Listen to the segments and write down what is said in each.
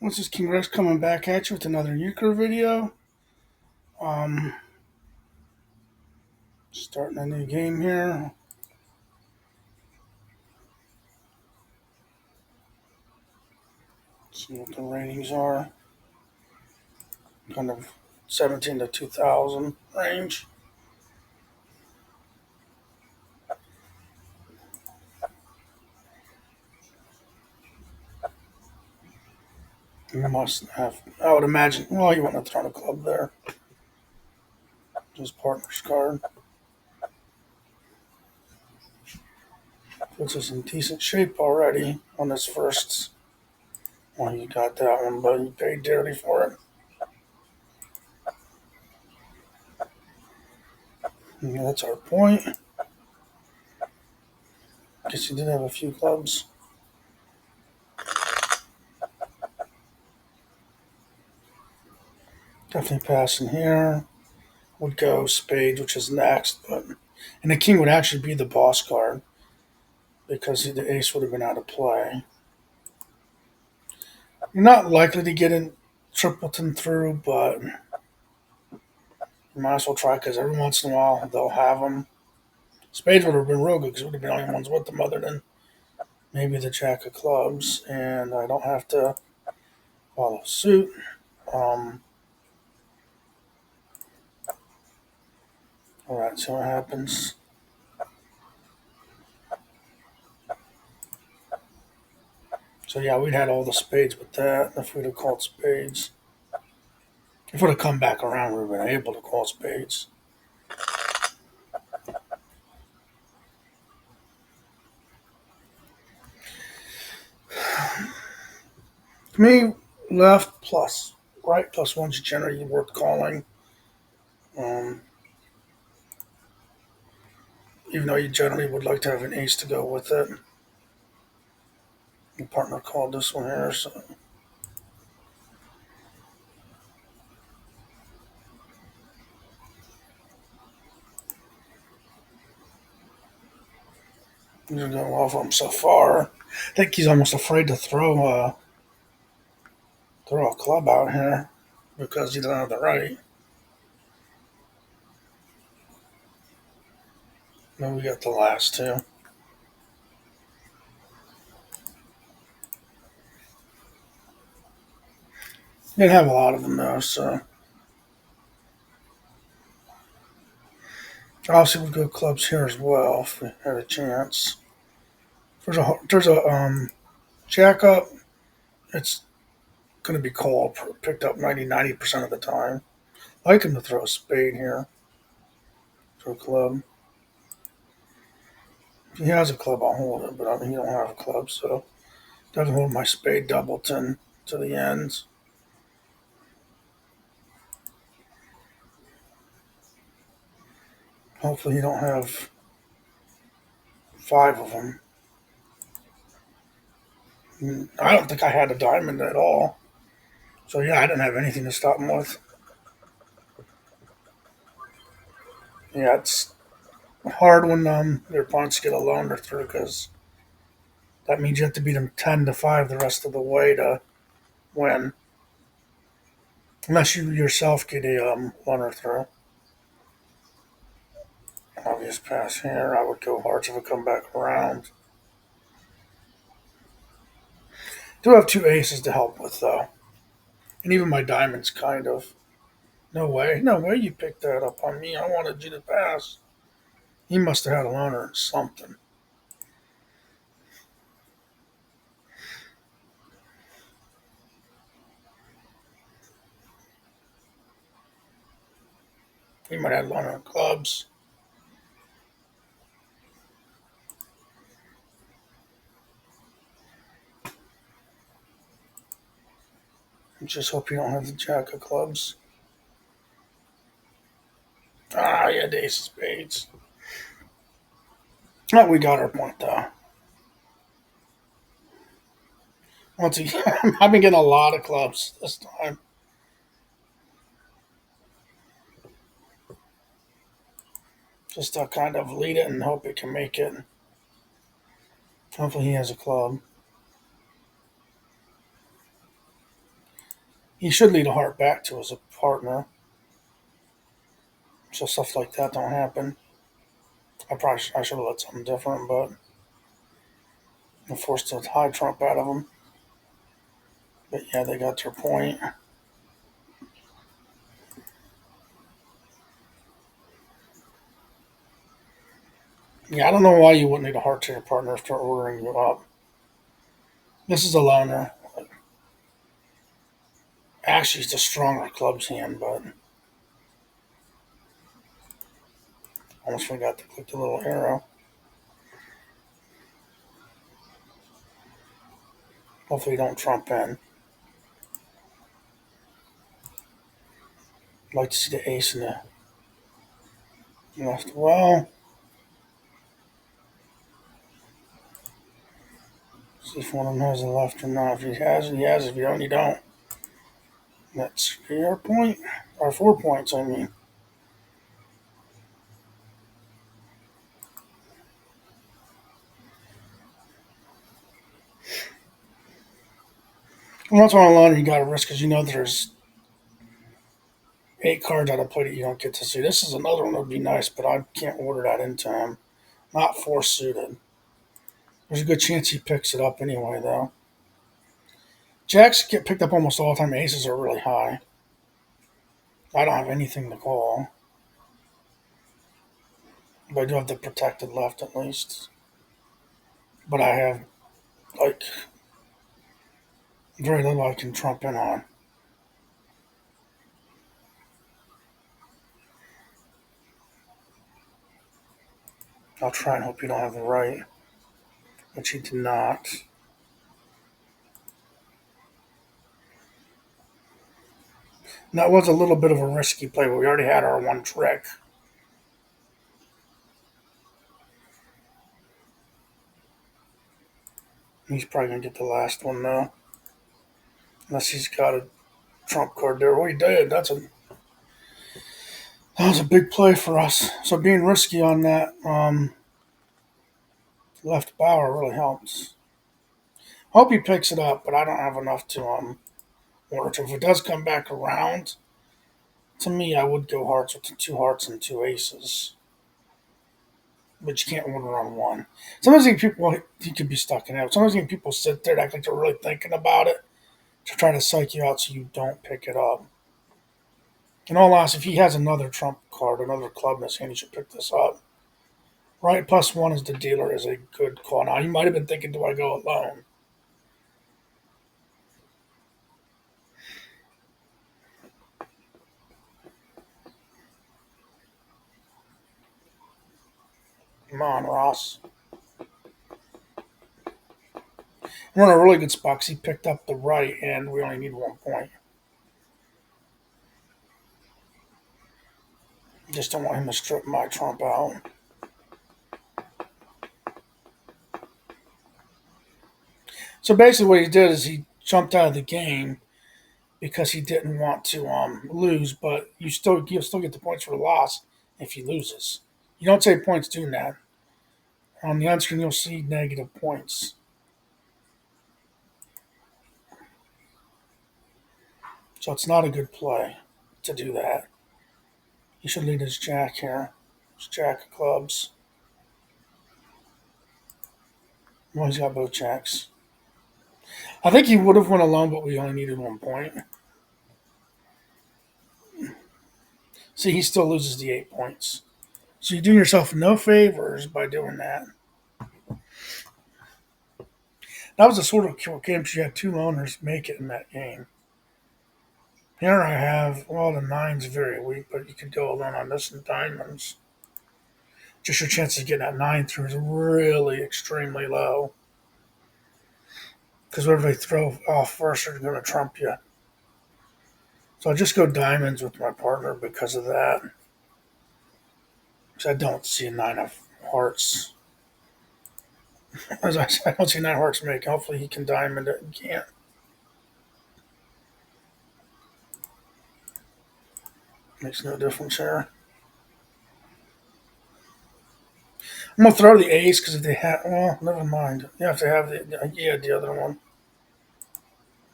This is King Rex coming back at you with another Euchre video. Um, Starting a new game here. See what the ratings are. Kind of 17 to 2000 range. You must have, I would imagine, well, you wouldn't have thrown a club there. Just partner's card. Puts us in decent shape already on this first. Well, you got that one, but you paid dearly for it. Yeah, that's our point. Guess you did have a few clubs. Definitely passing here. Would go spades, which is next, but and the king would actually be the boss card because the ace would have been out of play. You're not likely to get in tripleton through, but you might as well try because every once in a while they'll have them. Spades would have been real good because it would have been the only ones with them other than maybe the jack of clubs, and I don't have to follow suit. Um, all right, so what happens? So yeah, we'd had all the spades with that if we'd have called spades. If we'd have come back around, we would have been able to call spades. To me, left plus right plus one's generally worth calling. Um, Even though you generally would like to have an ace to go with it. My partner called this one here, so he's going well for him so far. I think he's almost afraid to throw a club out here because he doesn't have the right. Then we got the last two. Didn't have a lot of them though, so obviously we'd go clubs here as well if we had a chance. There's a jack up. It's going to be called, picked up 90% of the time. I like him to throw a spade here. Throw a club. If he has a club, I'll hold it, but I mean, he don't have a club, so definitely hold my spade doubleton to the ends. Hopefully, you don't have five of them. I don't think I had a diamond at all. So, yeah, I didn't have anything to stop him with. Yeah, it's hard when their opponents get a loner through because that means you have to beat them 10 to 5 the rest of the way to win. Unless you yourself get a loner through. Obvious pass here. I would go hearts if I come back around. Do have two aces to help with, though. And even my diamonds, kind of. No way. No way you picked that up on me. I wanted you to pass. He must have had a loner or something. He might have had a loner in clubs. Just hope you don't have the jack of clubs. Ah, yeah, the ace of spades. Oh, we got our point, though. Once again, I've been getting a lot of clubs this time. Just to kind of lead it and hope it can make it. Hopefully he has a club. He should lead a heart back to his partner, so stuff like that don't happen. I should have let something different, but I'm forced to high trump out of them. But yeah, they got their point. Yeah, I don't know why you wouldn't need a heart to your partner if they're ordering you up. This is a loner. Actually, it's a stronger club's hand, but almost forgot to click the little arrow. Hopefully, you don't trump in. I'd like to see the ace in the left. Well, see if one of them has a left or not. If he has it, he has it. If you don't, you don't. That's your point. Or 4 points, I mean. And that's why on a loner you got to risk because you know there's 8 cards out of play that you don't get to see. This is another one that would be nice, but I can't order that into him. Not four suited. There's a good chance he picks it up anyway, though. Jacks get picked up almost all the time. Aces are really high. I don't have anything to call, but I do have the protected left at least. But I have like very little I can trump in on. I'll try and hope you don't have the right, which he did not. And that was a little bit of a risky play, but we already had our one trick. He's probably gonna get the last one though, unless he's got a trump card there. Oh, he did. That was a big play for us. So being risky on that left bower really helps. Hope he picks it up, but I don't have enough to order to. If it does come back around, to me, I would go hearts with the 2 hearts and 2 aces. But you can't order on one. Sometimes I think people he could be stuck in it. Sometimes I think people sit there and act like they're really thinking about it to try to psych you out so you don't pick it up. In all honesty, if he has another trump card, another club in his hand, he should pick this up. Right plus one as the dealer is a good call. Now he might have been thinking, do I go alone? Come on, Ross. We're in a really good spot because he picked up the right and we only need 1 point. Just don't want him to strip my trump out. So basically, what he did is he jumped out of the game because he didn't want to lose, but you'll still get the points for the loss if he loses. You don't take points doing that. On the on-screen, you'll see negative points. So it's not a good play to do that. He should lead his jack here. His jack of clubs. Well, he's got both jacks. I think he would have went alone, but we only needed 1 point. See, he still loses the 8 points. So you're doing yourself no favors by doing that. That was the sort of game you had 2 loners make it in that game. Here I have, well, the nine's very weak, but you could go alone on this and diamonds. Just your chances of getting that 9 through is really extremely low. Because whatever they throw off first are going to trump you. So I just go diamonds with my partner because of that. Because I don't see a 9 of hearts. As I said, I don't see 9 hearts make. Hopefully he can diamond it. He can't. Makes no difference here. I'm gonna throw the ace because if they have, well, never mind. You have to have the other one.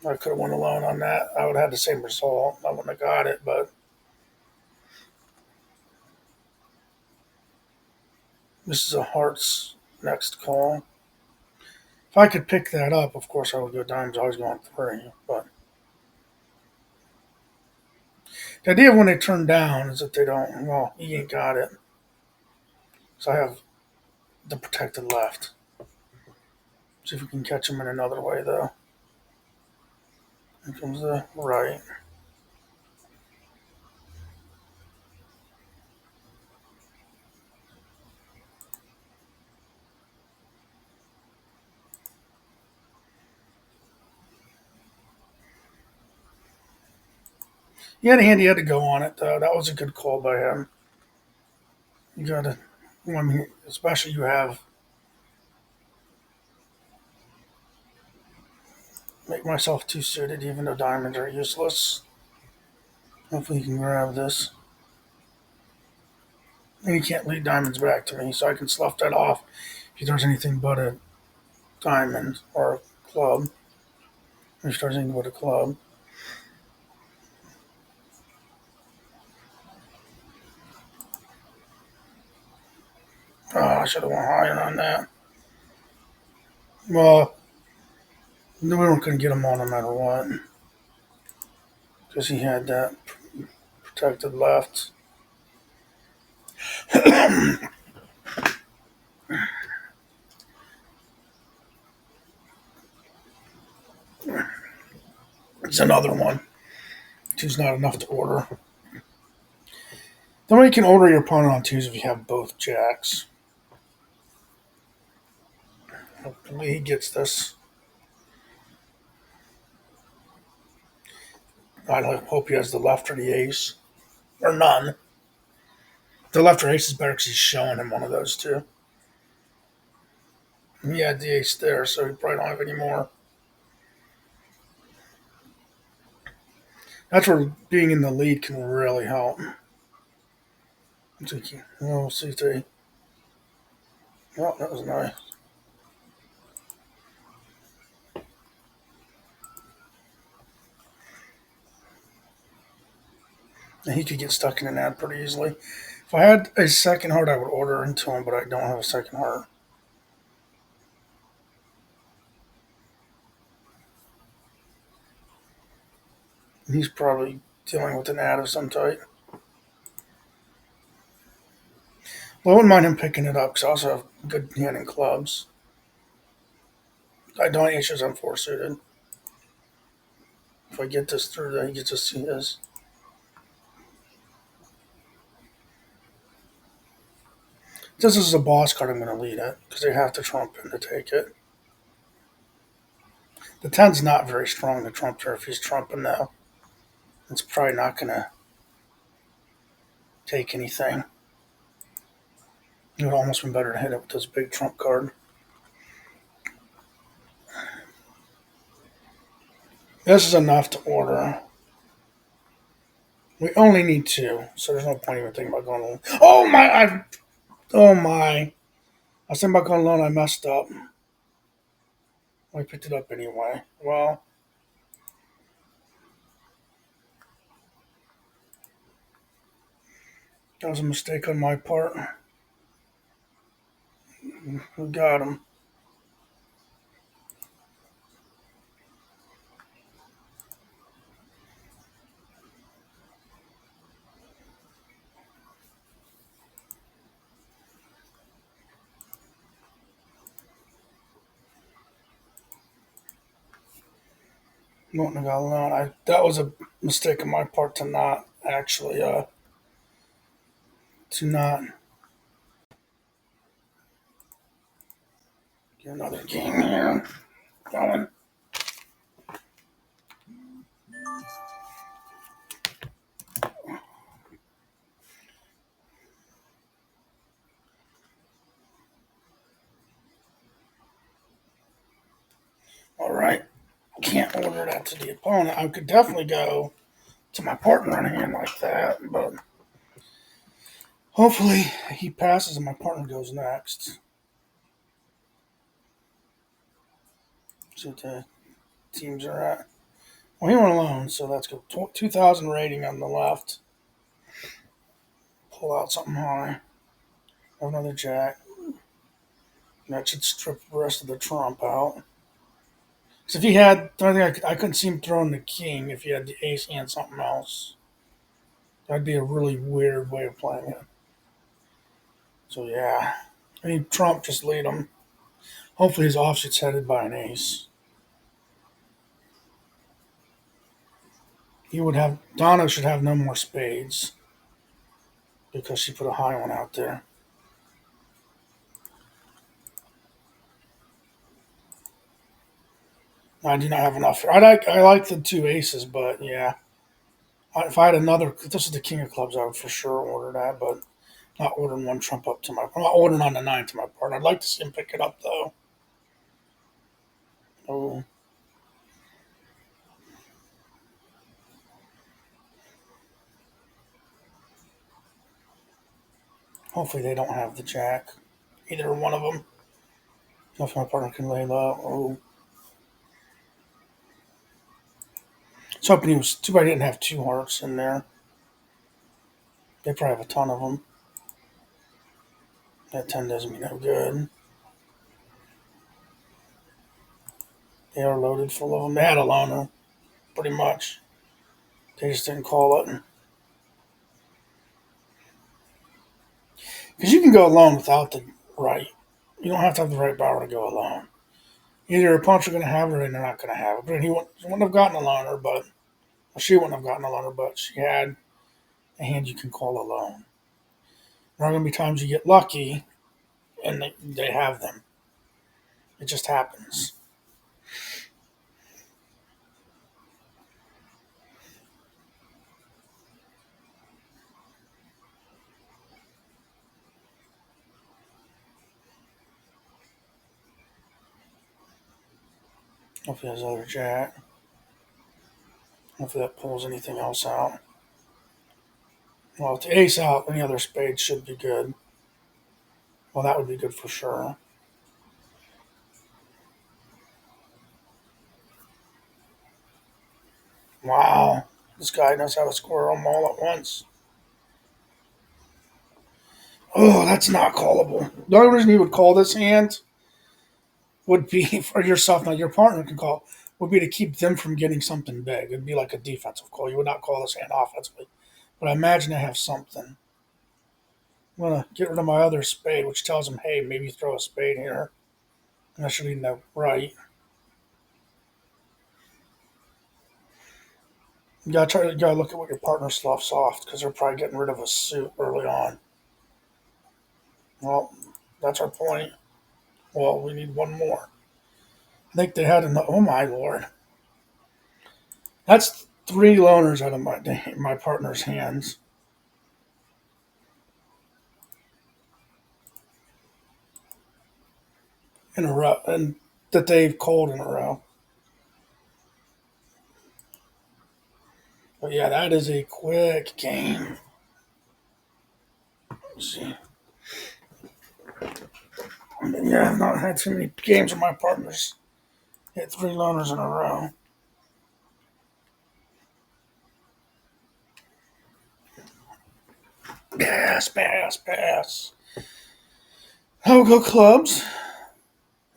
I could have went alone on that. I would have had the same result. I wouldn't have got it, but this is a hearts next call. If I could pick that up, of course I would go diamonds. I was going three, but the idea of when they turn down is that they don't. Well, he ain't got it, so I have the protected left. See if we can catch him in another way, though. Here comes the right. He had to go on it, though. That was a good call by him. You gotta, I mean, especially you have, make myself two suited, even though diamonds are useless. Hopefully, you can grab this. And he can't lead diamonds back to me, so I can slough that off if he throws anything but a diamond or a club. If he throws anything but a club. Oh, I should have went higher on that. Well, we weren't going to get him on no matter what. Because he had that protected left. It's another one. Two's not enough to order. The way you can order your opponent on twos if you have both jacks. Hopefully he gets this. I hope he has the left or the ace. Or none. The left or ace is better because he's showing him one of those two. He had the ace there, so he probably don't have any more. That's where being in the lead can really help. We'll see if they. Oh, that was nice. And he could get stuck in an ad pretty easily. If I had a second heart, I would order into him, but I don't have a second heart. And he's probably dealing with an ad of some type. Well, I wouldn't mind him picking it up because I also have good hand in clubs. I don't issues I'm four suited. If I get this through, then he gets to see his. This is a boss card. I'm going to lead it because they have to trump him to take it. The 10's not very strong to trump here. If he's trumping now, it's probably not going to take anything. It would almost been better to hit it with this big trump card. This is enough to order. We only need two, so there's no point even thinking about going alone. Oh my! Oh my! I was thinking about going alone. I messed up. I picked it up anyway. Well, that was a mistake on my part. We got him. Wouldn't have got alone. That was a mistake on my part to not actually to not get another game here going. All right. Can't order that to the opponent. I could definitely go to my partner on a hand like that, but hopefully he passes and my partner goes next. See what the teams are at. Well, he went alone, so that's good. 2,000 rating on the left. Pull out something high. Another jack. That should strip the rest of the trump out. Because if he had, the only thing I couldn't see him throwing the king if he had the ace and something else. That'd be a really weird way of playing it. So yeah, I need Trump just lead him. Hopefully his offsuit's headed by an ace. He would have Donna should have no more spades because she put a high one out there. I do not have enough. I like the two aces, but yeah, if I had another, if this is the king of clubs, I would for sure order that. But not ordering one trump up to my. I'm not ordering on the nine to my partner. I'd like to see him pick it up though. Oh, hopefully they don't have the jack. Either one of them. If my partner can lay low. Oh, I was hoping he was. Too bad he didn't have two hearts in there. They probably have a ton of them. That 10 doesn't mean no good. They are loaded full of them. They had a loner, pretty much. They just didn't call it. Because you can go alone without the right. You don't have to have the right power to go alone. Either your opponents are going to have it or they're not going to have it. But he wouldn't have gotten a loner, but well, she wouldn't have gotten a loner, but she had a hand you can call alone. There are going to be times you get lucky and they have them. It just happens. Hopefully there's other jack. Hopefully that pulls anything else out. Well, if the ace out, any other spade should be good. Well, that would be good for sure. Wow. This guy knows how to score them all at once. Oh, that's not callable. The only reason you would call this hand would be for yourself, now your partner can call, would be to keep them from getting something big. It'd be like a defensive call. You would not call this hand offensively. But I imagine they have something. I'm going to get rid of my other spade, which tells them, hey, maybe throw a spade here. And that should be no right. You gotta look at what your partner sloughs off because they're probably getting rid of a suit early on. Well, that's our point. Well, we need one more. I think they had enough. Oh my lord, that's three loners out of my partner's hands in a row, and that they've called in a row. But yeah, that is a quick game. Let's see. Yeah, I've not had too many games where my partners hit three loners in a row. Pass, pass, pass. I'll go clubs.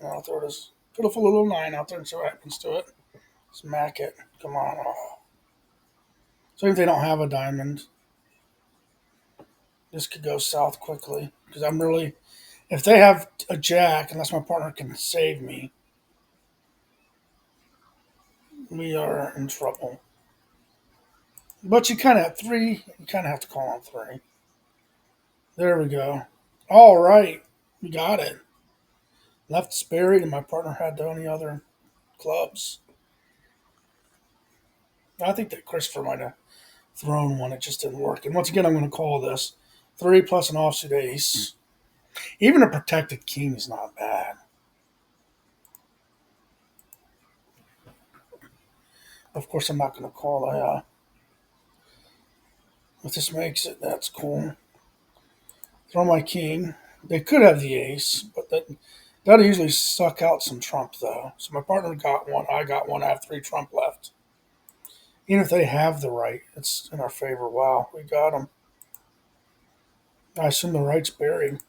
I'll throw this pitiful little nine out there and see what happens to it. Smack it. Come on. Oh. So if they don't have a diamond, this could go south quickly. Because I'm really, if they have a jack, unless my partner can save me, we are in trouble. But you kind of have three. You kind of have to call on three. There we go. All right, we got it. Left is buried, and my partner had the only other clubs. I think that Christopher might have thrown one. It just didn't work. And once again, I'm going to call this three plus an offsuit ace. Even a protected king is not bad. Of course, I'm not going to call a. If this makes it, that's cool. Throw my king. They could have the ace, but that'll usually suck out some trump though. So my partner got one. I got one. I have three trump left. Even if they have the right, it's in our favor. Wow, we got them. I assume the right's buried.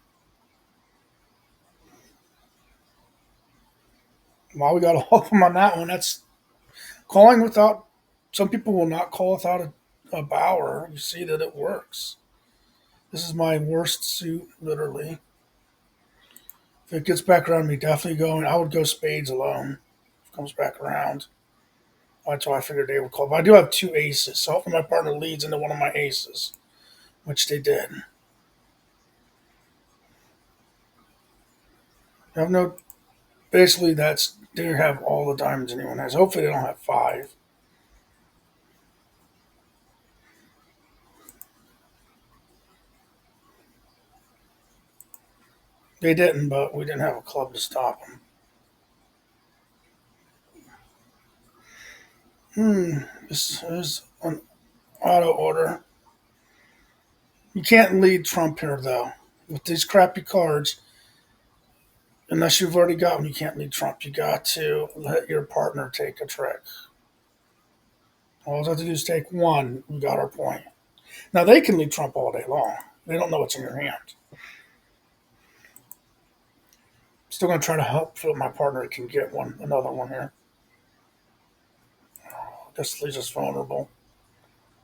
Wow, we got all of them on that one. That's calling without. Some people will not call without a bower. You see that it works. This is my worst suit, literally. If it gets back around me, definitely going. I would go spades alone. If it comes back around. That's why I figured they would call. But I do have two aces, so hopefully my partner leads into one of my aces, which they did. I have no. Basically, that's they have all the diamonds anyone has. Hopefully, they don't have five. They didn't, but we didn't have a club to stop them. This is an auto order. You can't lead Trump here, though. With these crappy cards, unless you've already got one, you can't lead Trump. You got to let your partner take a trick. All you have to do is take one. We got our point. Now, they can lead Trump all day long. They don't know what's in your hand. Still going to try to help so my partner can get one, another one here. This leaves us vulnerable.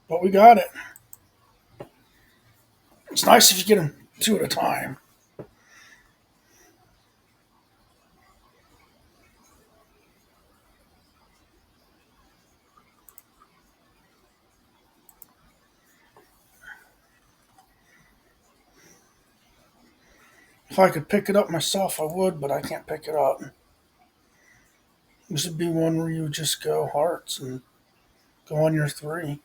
But we got it. It's nice if you get them two at a time. If I could pick it up myself, I would, but I can't pick it up. This would be one where you would just go hearts and go on your three.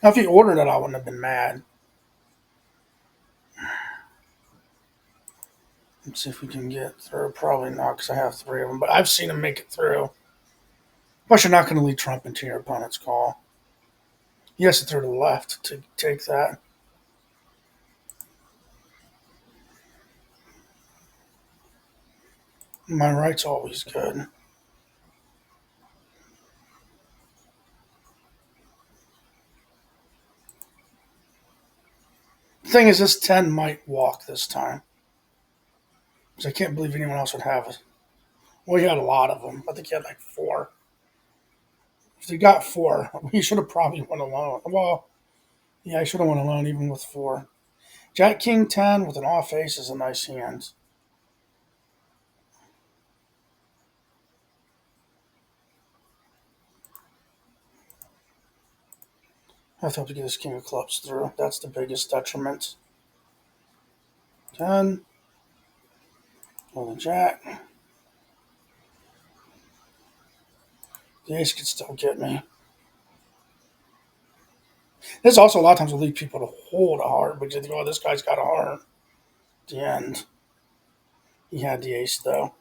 Now, if you ordered it, I wouldn't have been mad. Let's see if we can get through. Probably not, because I have three of them, but I've seen them make it through. Plus, you're not going to lead Trump into your opponent's call. He has to throw to the left to take that. My right's always good. The thing is, this 10 might walk this time. Because I can't believe anyone else would have it. Well, he had a lot of them. I think he had like four. If he got four, he should have probably went alone. Well, yeah, he should have went alone even with four. Jack King 10 with an off ace is a nice hand. I have to get this King of Clubs through. That's the biggest detriment. 10 with a Jack. The ace could still get me. This also a lot of times will lead people to hold a heart because they think, oh, this guy's got a heart. At the end, he had the ace though.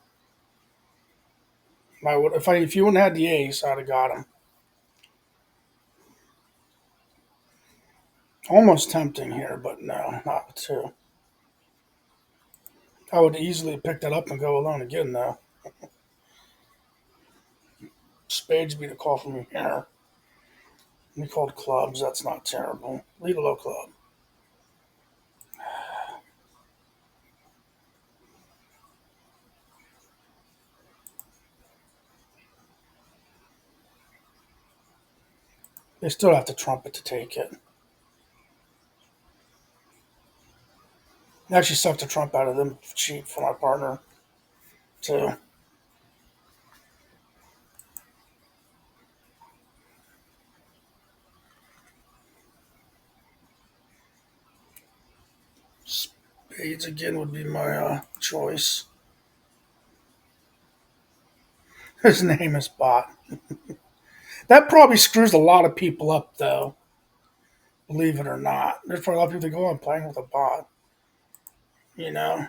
If you wouldn't have had the ace, I'd have got him. Almost tempting here, but no, not with two. I would easily pick that up and go alone again though. Spades be the call from me here. We called clubs. That's not terrible. Lead a low club. They still have to trump it to take it. It actually sucked the trump out of them cheap for my partner too. Spades again would be my choice. His name is Bot. That probably screws a lot of people up though. Believe it or not, there's probably a lot of people that go, "Oh, I'm playing with a bot." You know,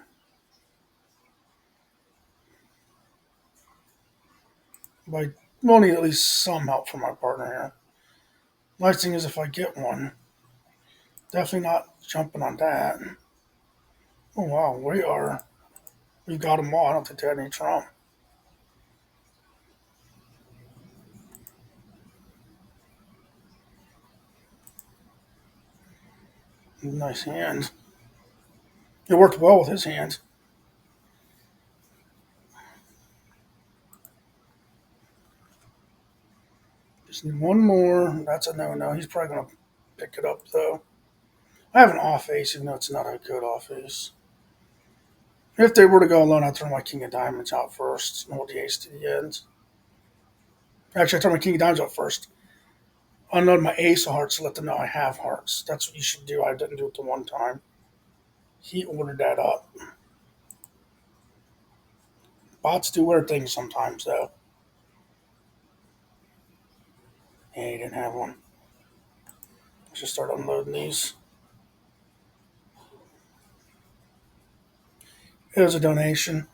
but we'll need at least some help from my partner here. Nice thing is if I get one, definitely not jumping on that. Oh wow, we got them all. I don't think they had any trump. Nice hand. It worked well with his hand. Just need one more. That's a no-no. He's probably going to pick it up, though. I have an off ace, even though it's not a good off ace. If they were to go alone, I'd throw my king of diamonds out first and hold the ace to the end. Actually, I throw my king of diamonds out first. Unload my ace of hearts to let them know I have hearts. That's what you should do. I didn't do it the one time. He ordered that up. Bots do weird things sometimes, though. Yeah, he didn't have one. Let's just start unloading these. It was a donation.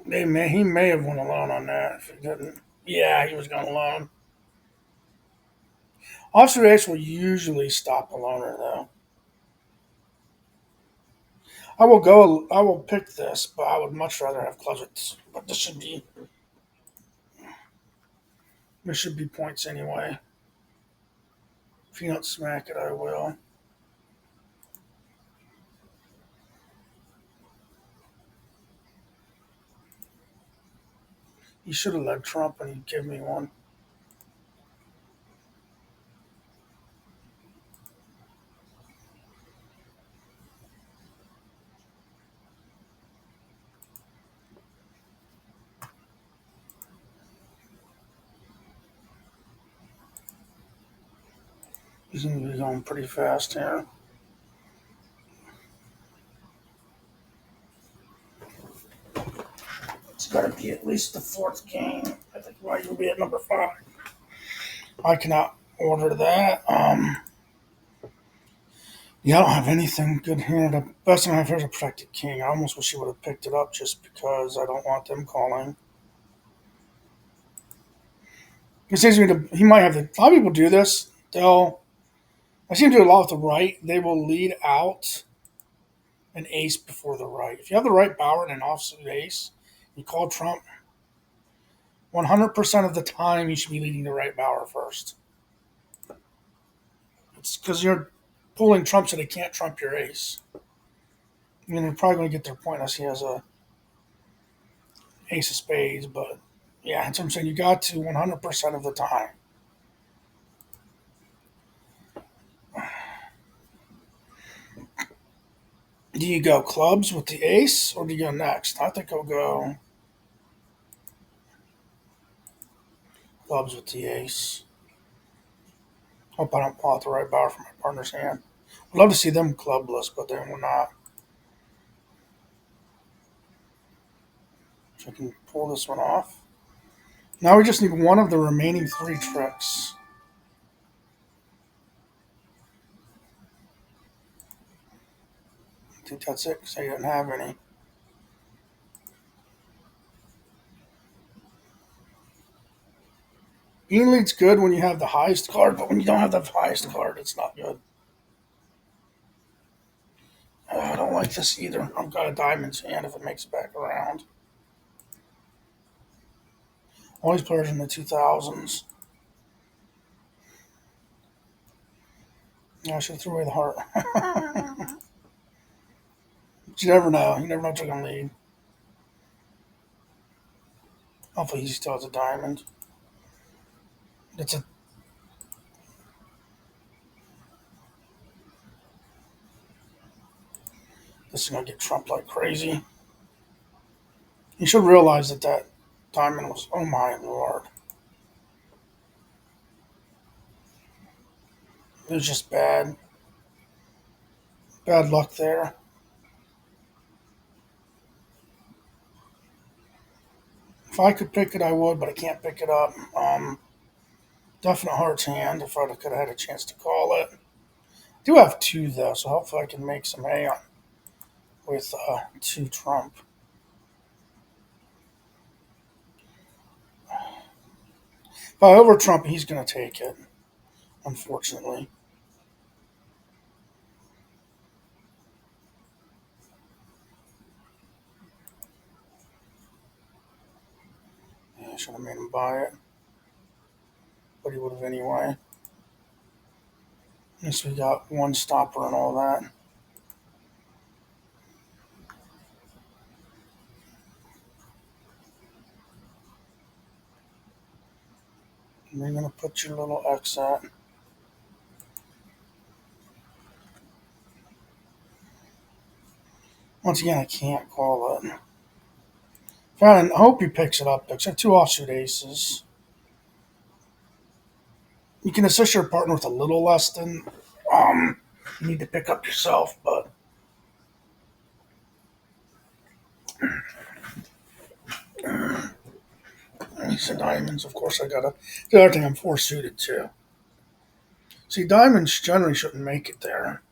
He may have went alone on that if he didn't. Yeah, he was going alone. Officer Ace will usually stop a loner, though. I will go. I will pick this, but I would much rather have closets. But this should be points anyway. If you don't smack it, I will. He should have led Trump and he'd give me one. He's going to be going pretty fast here. It's got to be at least the fourth game. I think he might even be at number 5. I cannot order that. Yeah, I don't have anything good here. The best thing I have here is a protected king. I almost wish he would have picked it up just because I don't want them calling. He seems to me he might have a lot of people do this. I seem to do a lot with the right. They will lead out an ace before the right. If you have the right Bower and an offsuit ace, you call Trump. 100% of the time, you should be leading the right Bower first. It's because you're pulling Trump so they can't trump your ace. I mean, they're probably going to get their point unless he has a ace of spades, but yeah, that's what I'm saying. You got to 100% of the time. Do you go clubs with the ace or do you go next? I think I'll go clubs with the ace. Hope I don't pull out the right Bower from my partner's hand. I'd love to see them clubless, but then we're not. So I can pull this one off. Now we just need one of the remaining 3 tricks. I think that's it because I didn't have any. Bean lead's good when you have the highest card, but when you don't have the highest card, it's not good. I don't like this either. I've got a diamond's hand if it makes it back around. All these players in the 2000s. Yeah, I should have threw away the heart. But you never know. You never know what you're going to lead. Hopefully he still has a diamond. It's a This is going to get trumped like crazy. You should realize that that diamond was, oh my lord. It was just bad. Bad luck there. If I could pick it, I would, but I can't pick it up. Definite heart's hand if I could have had a chance to call it. I do have 2, though, so hopefully I can make some hay on with 2 trump. If I over trump, he's going to take it, unfortunately. I should have made him buy it, but he would have anyway. At least we got one stopper and all that. And you're going to put your little X at. Once again, I can't call it. Fine, I hope he picks it up, because I have two offsuit aces. You can assist your partner with a little less than um, you need to pick up yourself, but ace of diamonds, of course, I gotta. The other thing, I'm four suited too. See, diamonds generally shouldn't make it there.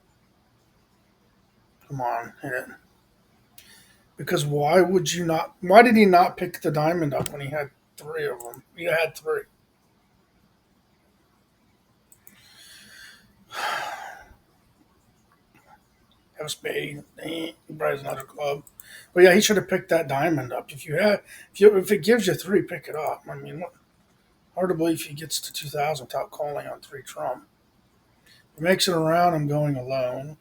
Come on, hit it. Because why would you not? Why did he not pick the diamond up when he had three of them? He had three. Have a spade. He probably has another club. But yeah, he should have picked that diamond up. If it gives you three, pick it up. I mean, hard to believe he gets to 2,000 without calling on three trump. If he makes it around, I'm going alone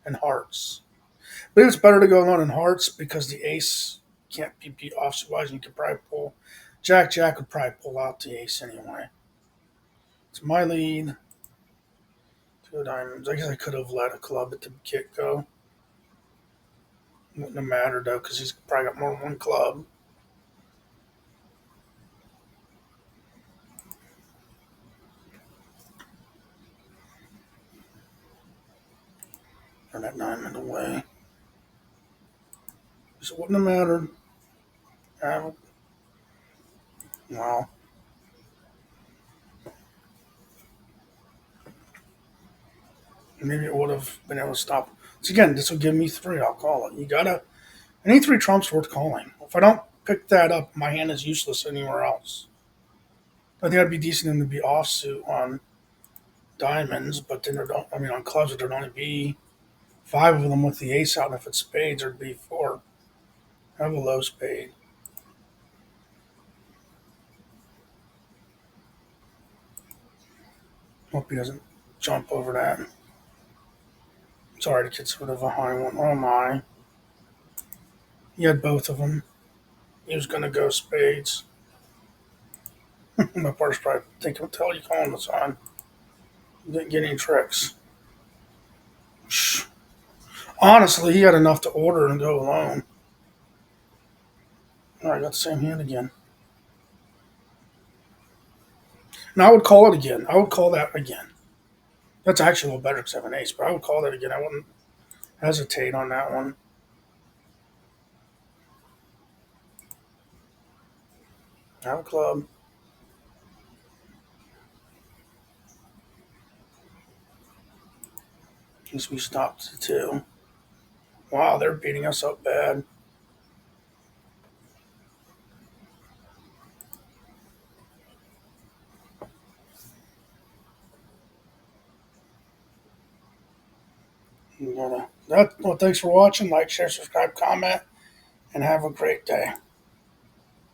and hearts. But it's better to go alone in hearts because the ace can't be beat offsuit wise, and you could probably pull. Jack would probably pull out the ace anyway. It's my lead. Two of diamonds. I guess I could have let a club at the get go. Wouldn't have mattered though, because he's probably got more than one club. Turn that diamond away. So it wouldn't have mattered. Well, maybe it would have been able to stop. So again, this will give me three. I'll call it. You gotta. Any three trumps worth calling. If I don't pick that up, my hand is useless anywhere else. I think I'd be decent in to be offsuit on diamonds, but then there don't. I mean, on clubs, there'd only be five of them with the ace out, and if it's spades, there'd be four. I have a low spade. Hope he doesn't jump over that. Sorry to get sort of a high one. Oh my. He had both of them. He was going to go spades. My partner's probably thinking, what the hell are you calling this on? You didn't get any tricks. Shh. Honestly, he had enough to order and go alone. All right, got the same hand again. And I would call it again. I would call that again. That's actually a little better because I have an ace, but I would call that again. I wouldn't hesitate on that one. I have a club. Guess we stopped to two. Wow, they're beating us up bad. Well, thanks for watching. Like, share, subscribe, comment, and have a great day.